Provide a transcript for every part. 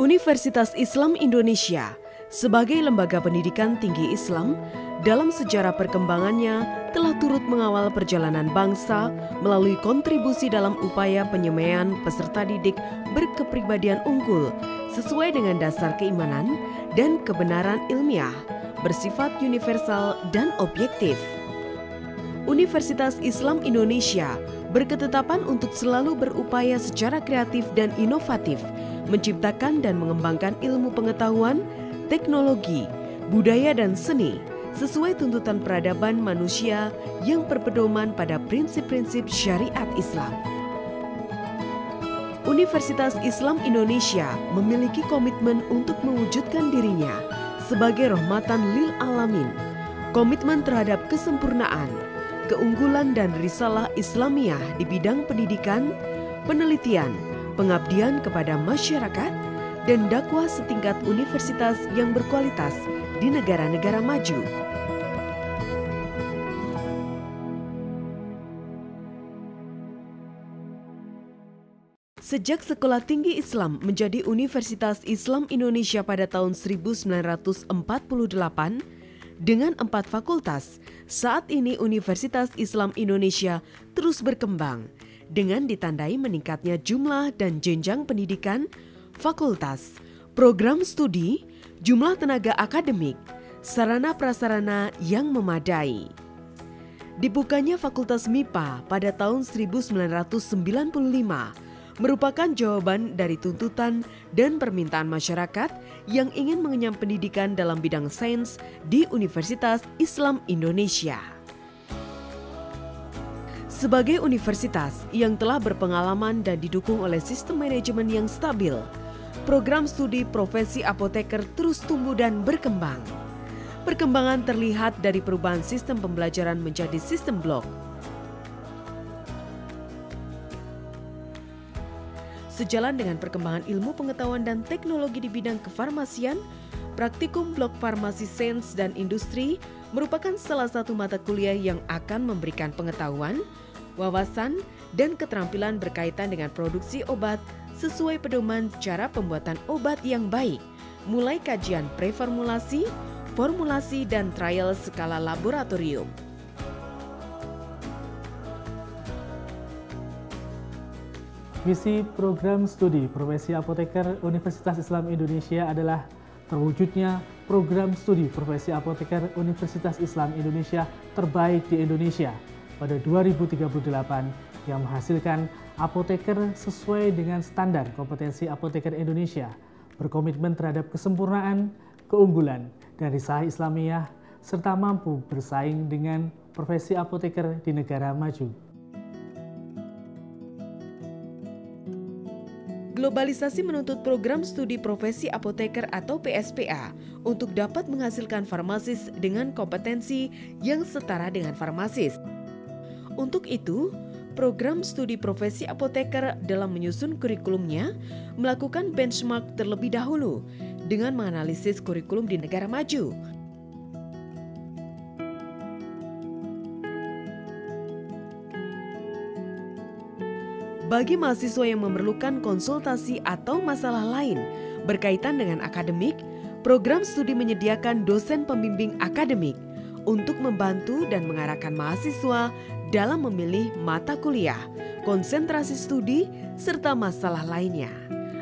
Universitas Islam Indonesia sebagai lembaga pendidikan tinggi Islam dalam sejarah perkembangannya telah turut mengawal perjalanan bangsa melalui kontribusi dalam upaya penyemaian peserta didik berkepribadian unggul sesuai dengan dasar keimanan dan kebenaran ilmiah, bersifat universal dan objektif. Universitas Islam Indonesia berketetapan untuk selalu berupaya secara kreatif dan inovatif menciptakan dan mengembangkan ilmu pengetahuan, teknologi, budaya dan seni sesuai tuntutan peradaban manusia yang berpedoman pada prinsip-prinsip syariat Islam. Universitas Islam Indonesia memiliki komitmen untuk mewujudkan dirinya sebagai rahmatan lil alamin, komitmen terhadap kesempurnaan, keunggulan dan risalah Islamiyah di bidang pendidikan, penelitian, pengabdian kepada masyarakat, dan dakwah setingkat universitas yang berkualitas di negara-negara maju. Sejak Sekolah Tinggi Islam menjadi Universitas Islam Indonesia pada tahun 1948, dengan 4 fakultas, saat ini Universitas Islam Indonesia terus berkembang dengan ditandai meningkatnya jumlah dan jenjang pendidikan, fakultas, program studi, jumlah tenaga akademik, sarana prasarana yang memadai. Dibukanya Fakultas MIPA pada tahun 1995 merupakan jawaban dari tuntutan dan permintaan masyarakat yang ingin mengenyam pendidikan dalam bidang sains di Universitas Islam Indonesia. Sebagai universitas yang telah berpengalaman dan didukung oleh sistem manajemen yang stabil, program studi profesi apoteker terus tumbuh dan berkembang. Perkembangan terlihat dari perubahan sistem pembelajaran menjadi sistem blok. Sejalan dengan perkembangan ilmu pengetahuan dan teknologi di bidang kefarmasian, praktikum blok farmasi sains dan industri merupakan salah satu mata kuliah yang akan memberikan pengetahuan, wawasan, dan keterampilan berkaitan dengan produksi obat sesuai pedoman cara pembuatan obat yang baik, mulai kajian preformulasi, formulasi, dan trial skala laboratorium. Visi program studi profesi apoteker Universitas Islam Indonesia adalah terwujudnya program studi profesi apoteker Universitas Islam Indonesia terbaik di Indonesia pada 2038 yang menghasilkan apoteker sesuai dengan standar kompetensi apoteker Indonesia, berkomitmen terhadap kesempurnaan, keunggulan, dan risalah Islamiyah, serta mampu bersaing dengan profesi apoteker di negara maju. Globalisasi menuntut program studi profesi apoteker atau PSPA untuk dapat menghasilkan farmasis dengan kompetensi yang setara dengan farmasis. Untuk itu, program studi profesi apoteker dalam menyusun kurikulumnya melakukan benchmark terlebih dahulu dengan menganalisis kurikulum di negara maju. Bagi mahasiswa yang memerlukan konsultasi atau masalah lain berkaitan dengan akademik, program studi menyediakan dosen pembimbing akademik untuk membantu dan mengarahkan mahasiswa dalam memilih mata kuliah, konsentrasi studi, serta masalah lainnya.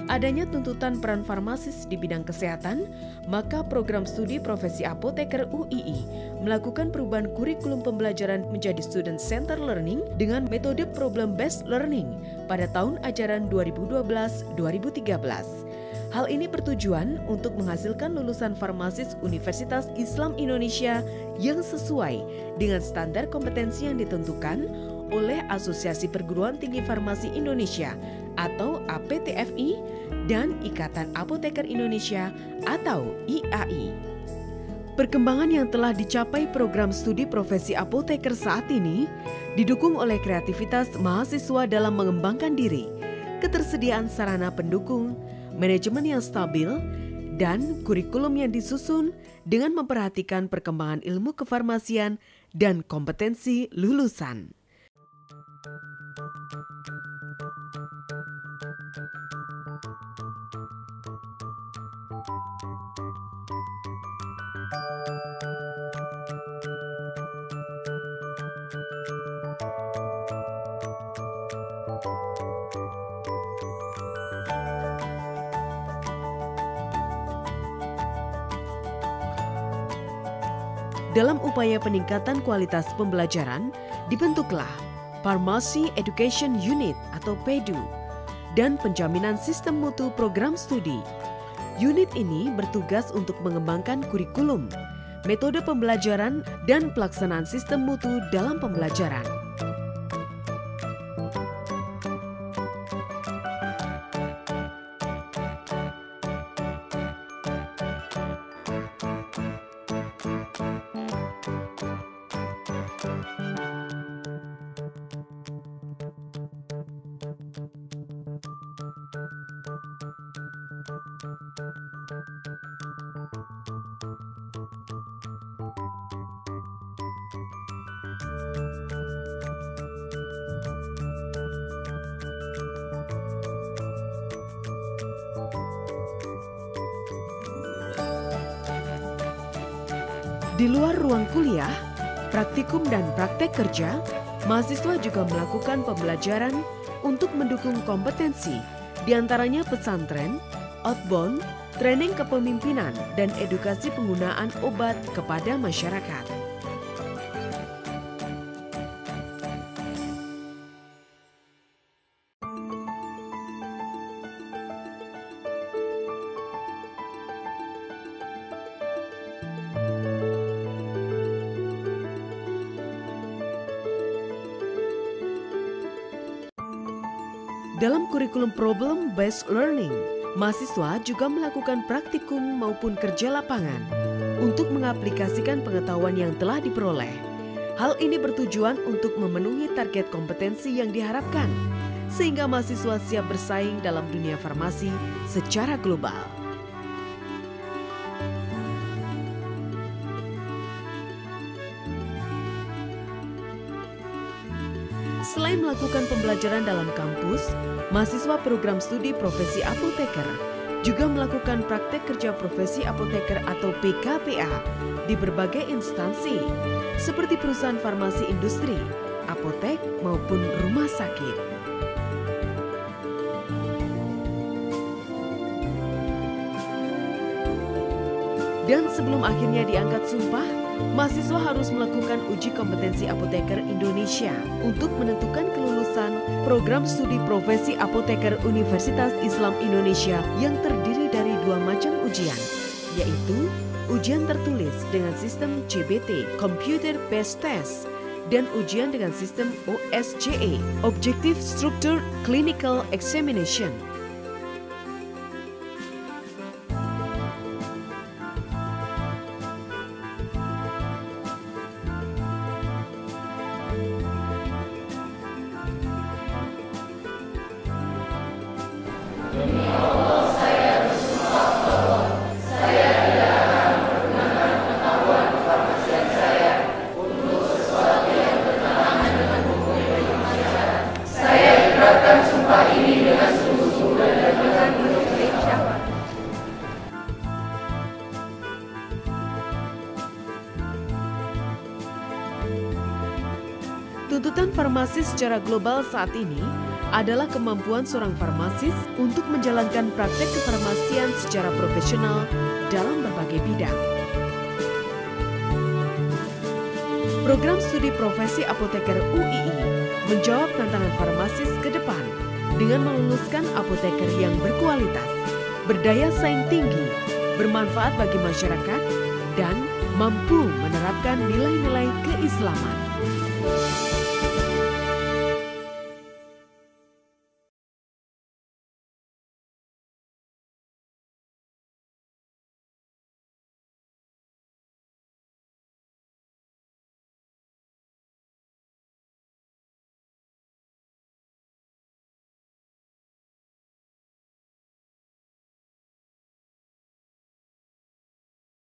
Adanya tuntutan peran farmasis di bidang kesehatan, maka program studi profesi apoteker UII melakukan perubahan kurikulum pembelajaran menjadi student center learning dengan metode problem based learning pada tahun ajaran 2012-2013. Hal ini bertujuan untuk menghasilkan lulusan farmasis Universitas Islam Indonesia yang sesuai dengan standar kompetensi yang ditentukan oleh Asosiasi Perguruan Tinggi Farmasi Indonesia atau APTFI dan Ikatan Apoteker Indonesia atau IAI. Perkembangan yang telah dicapai program studi profesi apoteker saat ini didukung oleh kreativitas mahasiswa dalam mengembangkan diri, ketersediaan sarana pendukung, manajemen yang stabil, dan kurikulum yang disusun dengan memperhatikan perkembangan ilmu kefarmasian dan kompetensi lulusan. Dalam upaya peningkatan kualitas pembelajaran, dibentuklah Pharmacy Education Unit atau PEDU dan penjaminan sistem mutu program studi. Unit ini bertugas untuk mengembangkan kurikulum, metode pembelajaran, dan pelaksanaan sistem mutu dalam pembelajaran. Di luar ruang kuliah, praktikum dan praktek kerja, mahasiswa juga melakukan pembelajaran untuk mendukung kompetensi, diantaranya pesantren, outbound, training kepemimpinan, dan edukasi penggunaan obat kepada masyarakat. Dalam kurikulum problem-based learning, mahasiswa juga melakukan praktikum maupun kerja lapangan untuk mengaplikasikan pengetahuan yang telah diperoleh. Hal ini bertujuan untuk memenuhi target kompetensi yang diharapkan, sehingga mahasiswa siap bersaing dalam dunia farmasi secara global. Selain melakukan pembelajaran dalam kampus, mahasiswa program studi profesi apoteker juga melakukan praktek kerja profesi apoteker atau PKPA di berbagai instansi, seperti perusahaan farmasi industri, apotek, maupun rumah sakit. Dan sebelum akhirnya diangkat sumpah, mahasiswa harus melakukan uji kompetensi apoteker Indonesia untuk menentukan kelulusan program studi profesi apoteker Universitas Islam Indonesia yang terdiri dari dua macam ujian, yaitu ujian tertulis dengan sistem CBT (Computer Based Test) dan ujian dengan sistem OSCE (Objective Structured Clinical Examination). Tuntutan farmasis secara global saat ini adalah kemampuan seorang farmasis untuk menjalankan praktek kefarmasian secara profesional dalam berbagai bidang. Program studi profesi apoteker UII menjawab tantangan farmasis ke depan dengan meluluskan apoteker yang berkualitas, berdaya saing tinggi, bermanfaat bagi masyarakat, dan mampu menerapkan nilai-nilai keislaman.